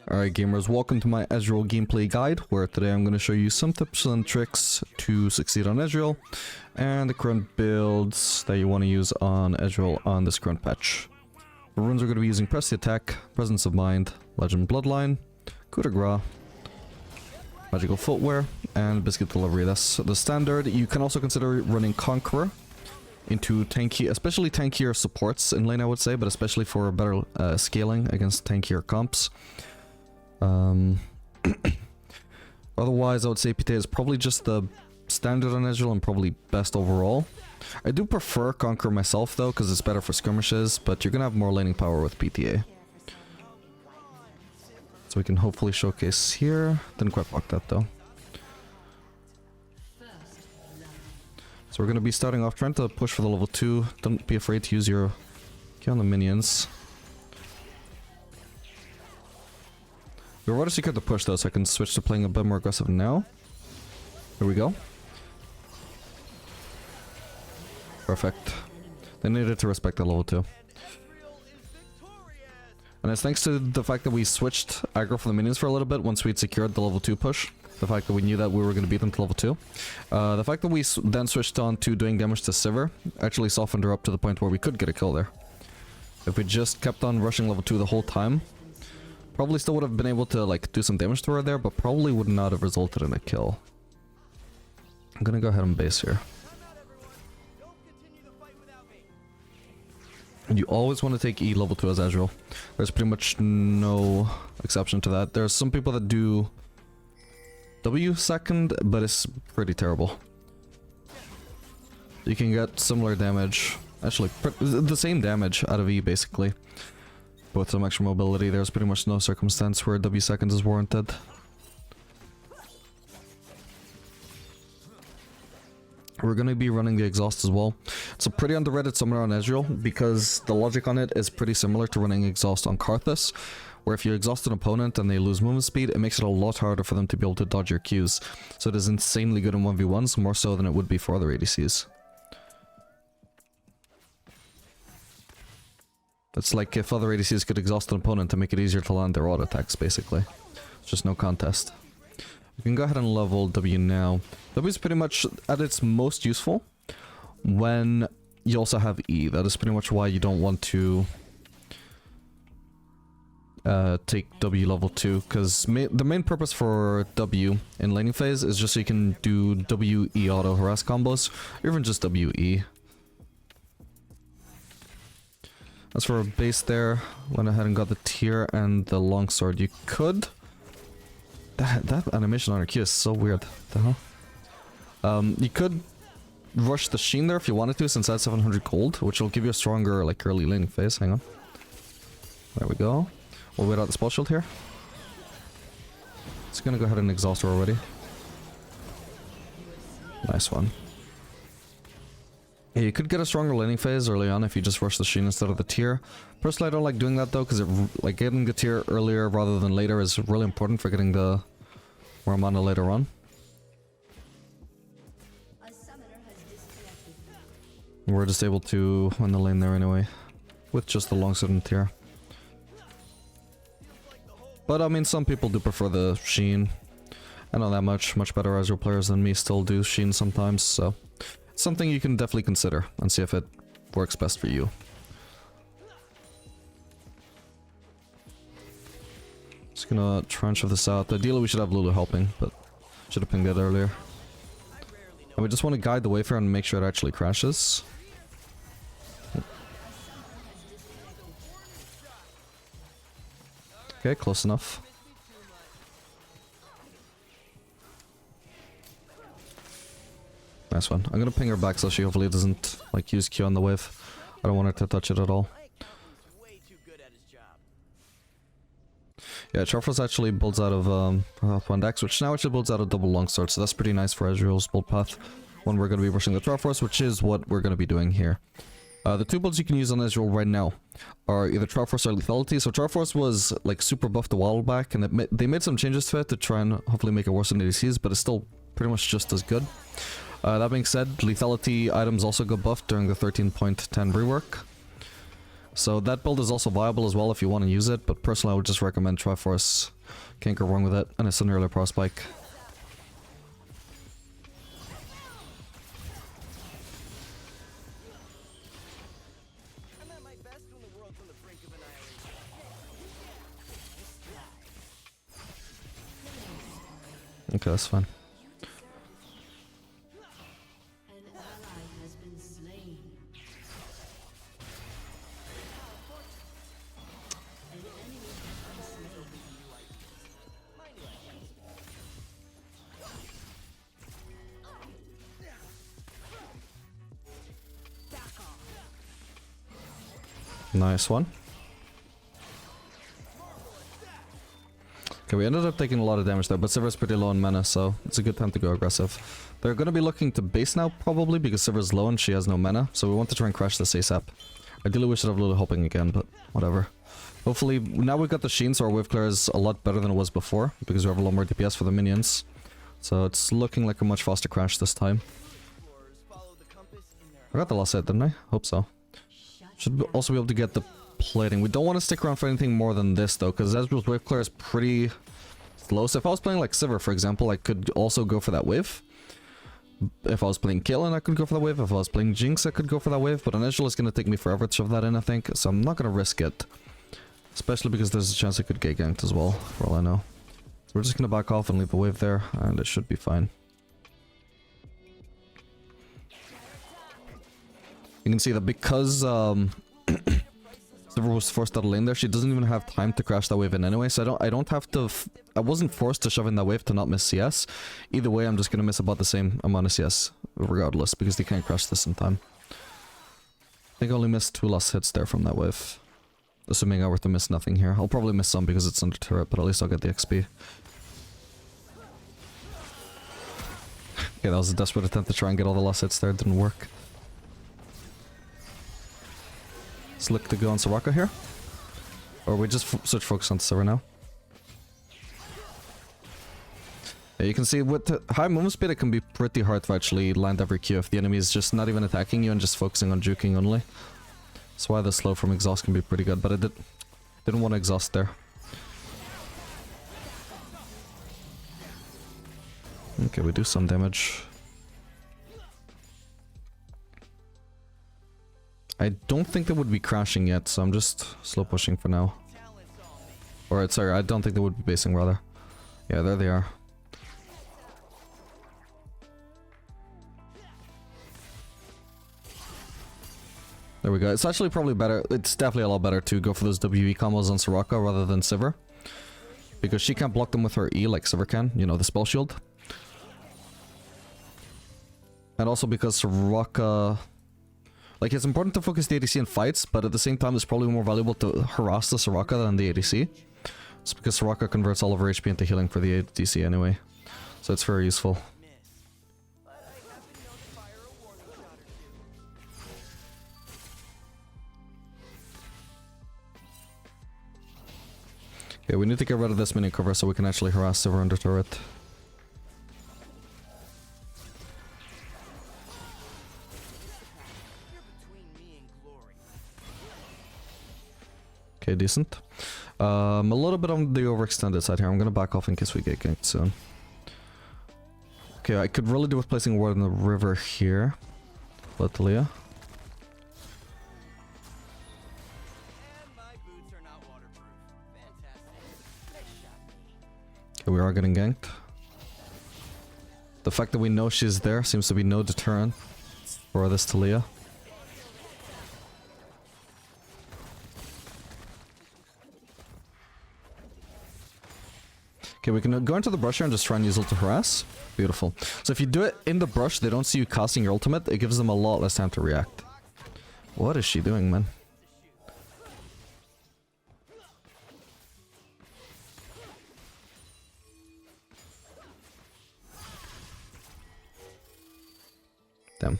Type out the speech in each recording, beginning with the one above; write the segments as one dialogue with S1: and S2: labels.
S1: Alright gamers, welcome to my Ezreal gameplay guide, where today I'm going to show you some tips and tricks to succeed on Ezreal, and the current builds that you want to use on Ezreal on this current patch. The runes are going to be using Press the Attack, Presence of Mind, Legend Bloodline, Coup de Grace, Magical Footwear, and Biscuit Delivery. That's the standard. You can also consider running Conqueror into tanky, especially tankier supports in lane, I would say, but especially for better scaling against tankier comps. Otherwise, I would say PTA is probably just the standard on Ezreal and probably best overall. I do prefer Conqueror myself though, because it's better for skirmishes, but you're gonna have more laning power with PTA. So we can hopefully showcase here. Didn't quite block that though. So we're gonna be starting off trying to push for the level 2. Don't be afraid to use your Q on the minions. We're rather secure to push though, so I can switch to playing a bit more aggressive now. Here we go. Perfect. They needed to respect that level 2. And it's thanks to the fact that we switched aggro for the minions for a little bit once we'd secured the level 2 push. The fact that we knew that we were going to beat them to level 2. The fact that we then switched on to doing damage to Sivir actually softened her up to the point where we could get a kill there. If we just kept on rushing level 2 the whole time, probably still would have been able to like do some damage to her there, but probably would not have resulted in a kill. I'm gonna go ahead and base here. And you always want to take E level 2 as Ezreal. There's pretty much no exception to that. There's some people that do W second, but it's pretty terrible. You can get similar damage, actually the same damage out of E basically. With some extra mobility, there's pretty much no circumstance where W seconds is warranted. We're going to be running the exhaust as well. It's a pretty underrated summoner on Ezreal because the logic on it is pretty similar to running exhaust on Karthus, where if you exhaust an opponent and they lose movement speed, it makes it a lot harder for them to be able to dodge your Qs. So it is insanely good in 1v1s, more so than it would be for other ADCs. It's like if other ADCs could exhaust an opponent to make it easier to land their auto attacks, basically. It's just no contest. We can go ahead and level W now. W is pretty much at its most useful when you also have E. That is pretty much why you don't want to take W level 2, because the main purpose for W in laning phase is just so you can do W-E auto harass combos, or even just W-E. As for a base there, went ahead and got the tier and the longsword. You could... That animation on her Q is so weird. The hell? You could rush the Sheen there if you wanted to, since that's 700 gold, which will give you a stronger, like, early laning phase. Hang on. There we go. We'll wait out the spell shield here. It's gonna go ahead and exhaust her already. Nice one. Yeah, you could get a stronger laning phase early on if you just rush the Sheen instead of the tier. Personally, I don't like doing that though, because like getting the tier earlier rather than later is really important for getting the more mana later on. We're just able to win the lane there anyway, with just the longsword and tier. But I mean, some people do prefer the Sheen. I know that much better Ezreal players than me still do Sheen sometimes, so it's something you can definitely consider and see if it works best for you. Just gonna transfer this out. Ideally we should have Lulu helping, but should have pinged it earlier. And we just want to guide the Wayfarer and make sure it actually crashes. Okay, close enough. Nice one. I'm gonna ping her back so she hopefully doesn't like use Q on the wave. I don't want her to touch it at all. Yeah, Charfrost actually builds out of One Dex, which now actually builds out of double longsword, so that's pretty nice for Ezreal's build path when we're going to be rushing the Charfrost, which is what we're going to be doing here. The two builds you can use on Ezreal right now are either Charfrost or Lethality. So Charfrost was like super buffed a while back, and they made some changes to it to try and hopefully make it worse than ADCs, but it's still pretty much just as good. That being said, Lethality items also got buffed during the 13.10 rework. So that build is also viable as well if you want to use it, but personally I would just recommend Triforce. Can't go wrong with it, and it's an earlier power spike. Okay, that's fine. Nice one. Okay, we ended up taking a lot of damage there, but Sivir's pretty low on mana, so it's a good time to go aggressive. They're going to be looking to base now, probably, because Sivir's low and she has no mana, so we want to try and crash this ASAP. Ideally, we should have Lulu helping again, but whatever. Hopefully, now we've got the Sheen, so our wave clear is a lot better than it was before, because we have a lot more DPS for the minions. So it's looking like a much faster crash this time. I got the last hit, didn't I? Hope so. Should also be able to get the plating. We don't want to stick around for anything more than this though, because Ezreal's wave clear is pretty slow. So if I was playing like Sivir, for example, I could also go for that wave. If I was playing Caitlyn, I could go for that wave. If I was playing Jinx, I could go for that wave. But on Ezreal, it's going to take me forever to shove that in, I think. So I'm not going to risk it. Especially because there's a chance I could get ganked as well, for all I know. So we're just going to back off and leave the wave there, and it should be fine. You can see that because Sivir was forced out of lane there, she doesn't even have time to crash that wave in anyway, so I don't have to... I wasn't forced to shove in that wave to not miss CS. Either way, I'm just gonna miss about the same amount of CS, regardless, because they can't crash this in time. I think I only missed 2 last hits there from that wave. Assuming I were to miss nothing here. I'll probably miss some because it's under turret, but at least I'll get the XP. Okay, that was a desperate attempt to try and get all the last hits there, it didn't work. Let's look to go on Soraka here. Or we just switch focus on Sivir now. Yeah, you can see with the high movement speed it can be pretty hard to actually land every Q if the enemy is just not even attacking you and just focusing on juking only. That's why the slow from exhaust can be pretty good, but I didn't want to exhaust there. Okay, we do some damage. I don't think they would be crashing yet, so I'm just slow pushing for now. Or, sorry, I don't think they would be basing, rather. Yeah, there they are. There we go. It's actually probably better. It's definitely a lot better to go for those WE combos on Soraka rather than Sivir. Because she can't block them with her E like Sivir can, you know, the spell shield. And also because Soraka... Like, it's important to focus the ADC in fights, but at the same time, it's probably more valuable to harass the Soraka than the ADC. It's because Soraka converts all of her HP into healing for the ADC anyway. So it's very useful. Okay, we need to get rid of this minion cover so we can actually harass Sivir under turret. Okay, decent. A little bit on the overextended side here. I'm gonna back off in case we get ganked soon. Okay, I could really do with placing a ward in the river here. Let Talia. Okay, we are getting ganked. The fact that we know she's there seems to be no deterrent for this Talia. Okay, we can go into the brush here and just try and use ult to harass. Beautiful. So if you do it in the brush, they don't see you casting your ultimate. It gives them a lot less time to react. What is she doing, man? Damn.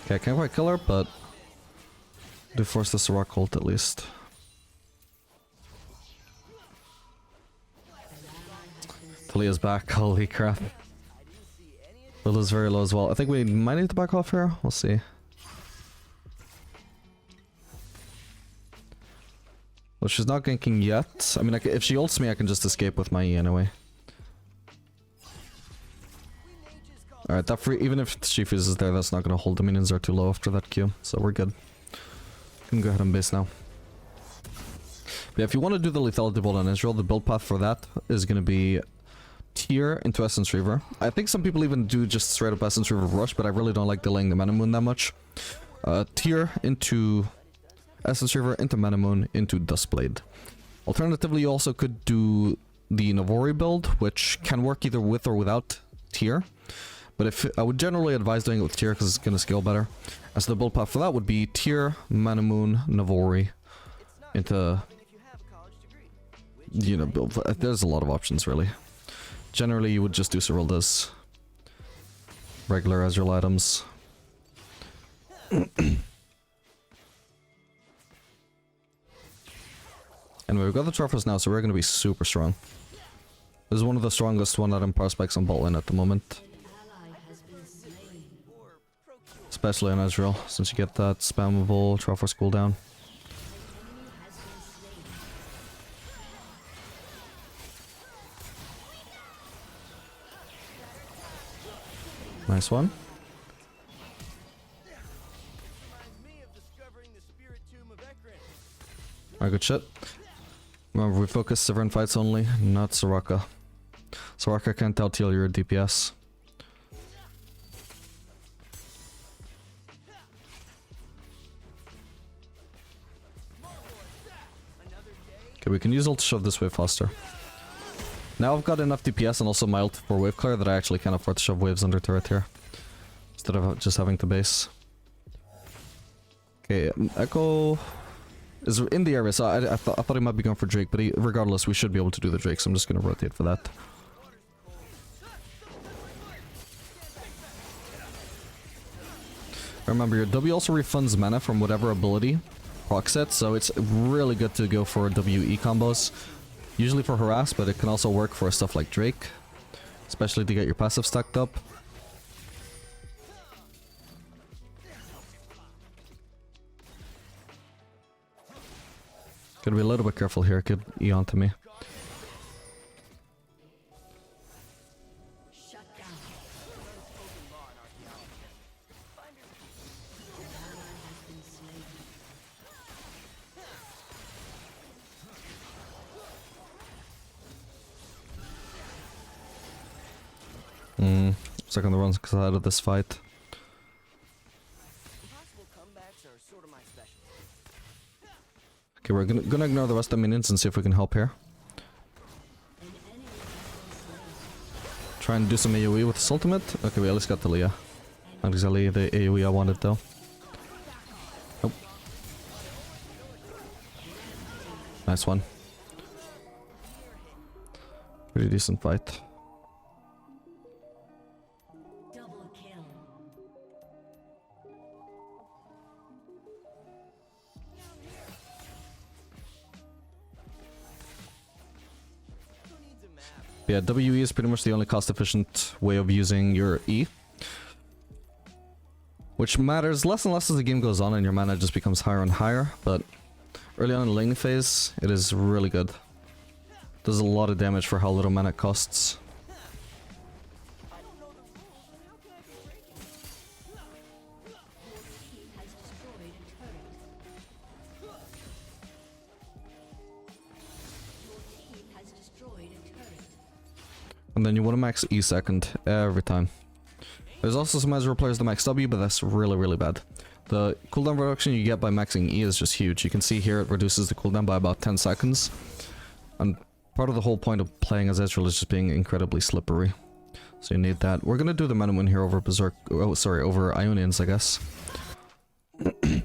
S1: Okay, I can't quite kill her, but... do force this rock ult at least. Talia's back, holy crap. Build is very low as well. I think we might need to back off here. We'll see. Well, she's not ganking yet. I mean, if she ults me, I can just escape with my E anyway. Alright, that free, even if she fuses there, that's not going to hold. The minions are too low after that Q, so we're good. Can go ahead and base now. But yeah, if you want to do the lethality build on Ezreal, the build path for that is going to be Tier into Essence Reaver. I think some people even do just straight up Essence Reaver Rush, but I really don't like delaying the Mana Moon that much. Tier into Essence Reaver into Mana Moon into Duskblade. Alternatively, you also could do the Navori build, which can work either with or without Tier. But if I would generally advise doing it with Tier because it's going to scale better. And so the build path for that would be Tier, Mana Moon, Navori into, you know, build. There's a lot of options really. Generally, you would just do Serylda's regular Ezreal items. Anyway, we've got the Truffles now, so we're going to be super strong. This is one of the strongest one-item prospects on bot lane at the moment. Especially on Ezreal, since you get that spammable Truffles cooldown. Nice one. Alright, good shit. Remember, we focus Severin fights only, not Soraka. Soraka can't outheal your DPS. Okay, we can use ult to shove this wave faster. Now I've got enough DPS and also my ult for wave clear that I actually can afford to shove waves under turret here. Instead of just having to base. Okay, Echo is in the area, so I thought he might be going for Drake, but regardless, we should be able to do the Drake, so I'm just going to rotate for that. Remember, your W also refunds mana from whatever ability procs it, so it's really good to go for WE combos. Usually for harass, but it can also work for stuff like Drake, especially to get your passive stacked up. Gotta be a little bit careful here, could E onto me. Second the runs out of this fight. Okay, we're gonna ignore the rest of the minions and see if we can help here. Try and do some AoE with this ultimate. Okay, we at least got the Leah. Not exactly the AoE I wanted though. Nope. Nice one. Pretty decent fight. Yeah, WE is pretty much the only cost-efficient way of using your E. Which matters less and less as the game goes on and your mana just becomes higher and higher, but early on in the laning phase, it is really good. Does a lot of damage for how little mana it costs. And then you want to max E second every time. There's also some Ezreal players that max W, but that's really, really bad. The cooldown reduction you get by maxing E is just huge. You can see here it reduces the cooldown by about 10 seconds. And part of the whole point of playing as Ezreal is just being incredibly slippery. So you need that. We're gonna do the mana win here over Berserk. Oh, sorry, over Ionians, I guess. We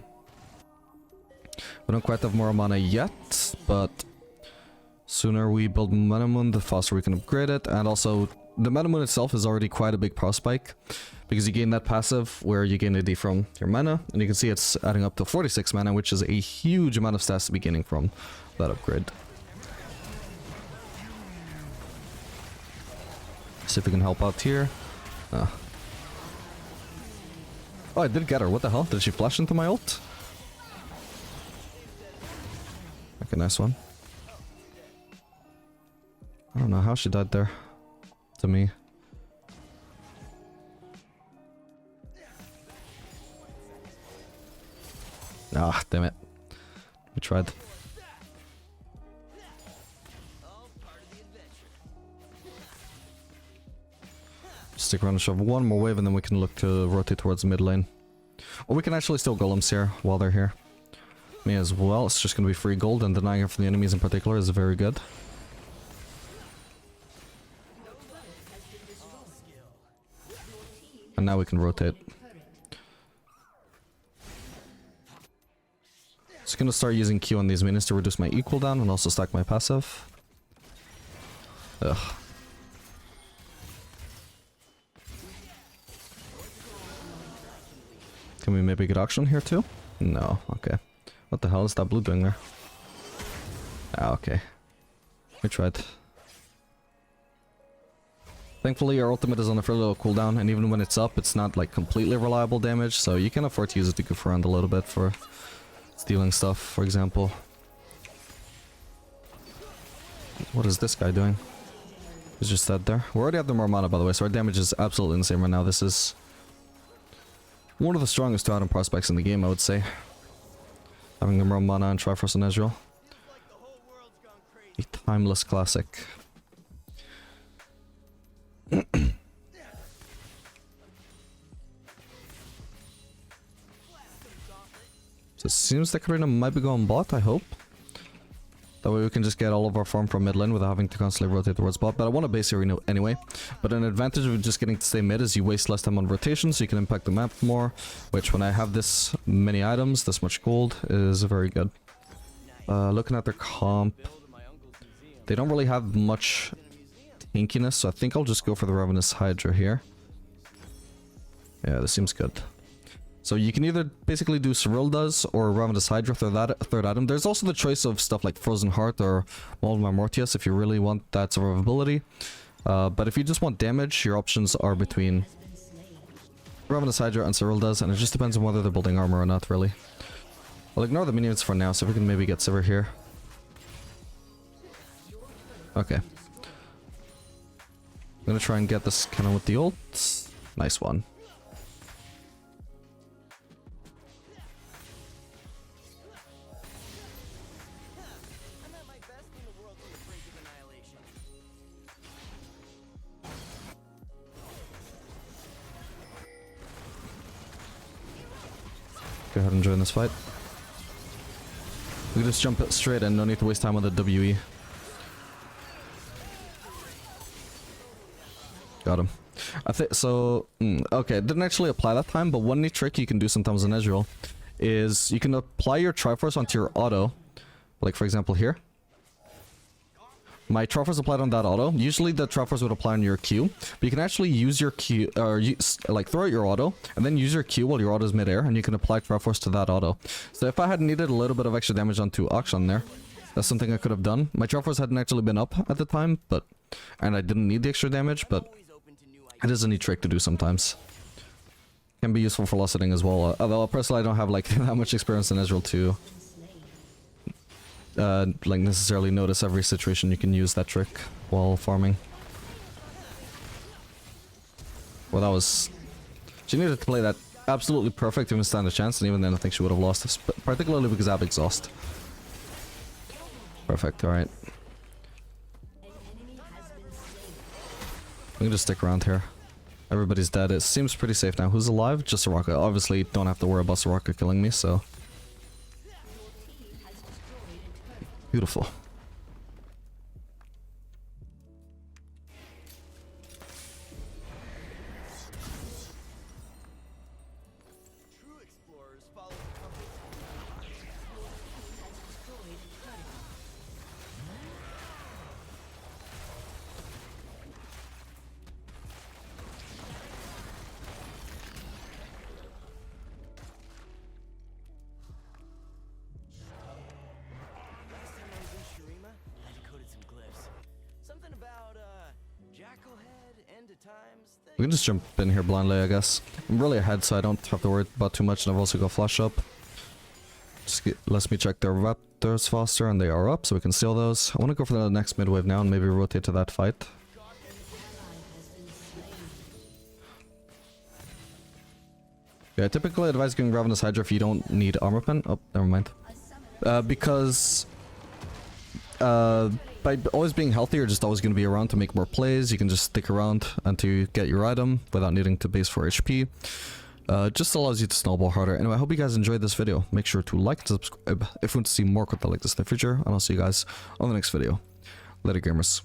S1: don't quite have more mana yet, but sooner we build Mana Moon, the faster we can upgrade it, and also the Mana Moon itself is already quite a big pro spike, because you gain that passive where you gain AD from your mana, and you can see it's adding up to 46 mana, which is a huge amount of stats to be gaining from that upgrade. See if we can help out here. Oh, I did get her. What the hell? Did she flash into my ult? Okay, nice one. I don't know how she died there. To me. Ah, damn it. We tried. Stick around and shove one more wave and then we can look to rotate towards mid lane. Or we can actually steal golems here while they're here. Me as well. It's just gonna be free gold, and denying it from the enemies in particular is very good. And now we can rotate. Just gonna start using Q on these minions to reduce my E cooldown and also stack my passive. Ugh. Can we maybe get auction here too? No, okay. What the hell is that blue doing there? Ah, okay. We tried. Thankfully our ultimate is on a fairly low cooldown, and even when it's up, it's not like completely reliable damage, so you can afford to use it to goof around a little bit for stealing stuff, for example. What is this guy doing? He's just dead there. We already have the more mana, by the way, so our damage is absolutely insane right now. This is one of the strongest 2-item prospects in the game, I would say. Having the more mana and Triforce and Ezreal. A timeless classic. So it seems that Karina might be going bot, I hope. That way we can just get all of our farm from mid lane without having to constantly rotate towards bot. But I want a base arena anyway. But an advantage of just getting to stay mid is you waste less time on rotation, so you can impact the map more. Which, when I have this many items, this much gold, is very good. Looking at their comp, they don't really have much tankiness, so I think I'll just go for the Ravenous Hydra here. Yeah, this seems good. So you can either basically do Cyrilda's or Ravenous Hydra for that third item. There's also the choice of stuff like Frozen Heart or Moldmar Mortius if you really want that survivability. But if you just want damage, your options are between Ravenous Hydra and Cyrilda's, and it just depends on whether they're building armor or not, really. I'll ignore the minions for now, so we can maybe get Sivir here. Okay. I'm gonna try and get this kind of with the ult. Nice one. Go ahead and join this fight. We can just jump it straight in, no need to waste time on the WE. Got him. I think so. Okay, it didn't actually apply that time, but one neat trick you can do sometimes in Ezreal is you can apply your Triforce onto your auto. Like, for example, here. My Triforce applied on that auto. Usually the Triforce would apply on your Q, but you can actually use your Q, or like throw out your auto, and then use your Q while your auto is midair, and you can apply Triforce to that auto. So if I had needed a little bit of extra damage onto Akshan there, that's something I could have done. My Triforce hadn't actually been up at the time, and I didn't need the extra damage, but it is a neat trick to do sometimes. Can be useful for loss setting as well, although personally I don't have like that much experience in Ezreal to like necessarily notice every situation you can use that trick while farming. Well, that was... She needed to play that absolutely perfect to even stand a chance, and even then I think she would have lost this, particularly because I have exhaust. Perfect, alright. We can just stick around here. Everybody's dead. It seems pretty safe now. Who's alive? Just Soraka. Obviously don't have to worry about Soraka killing me, so... Beautiful. We can just jump in here blindly, I guess. I'm really ahead, so I don't have to worry about too much, and I've also got flash up. Just lets me check their raptors faster, and they are up, so we can steal those. I want to go for the next mid wave now and maybe rotate to that fight. Yeah, typically I advise going Ravenous Hydra if you don't need armor pen. Oh, never mind. Because by always being healthy, you're just always going to be around to make more plays. You can just stick around until you get your item without needing to base for HP. Just allows you to snowball harder. Anyway, I hope you guys enjoyed this video. Make sure to like and subscribe if you want to see more content like this in the future. And I'll see you guys on the next video. Later, gamers.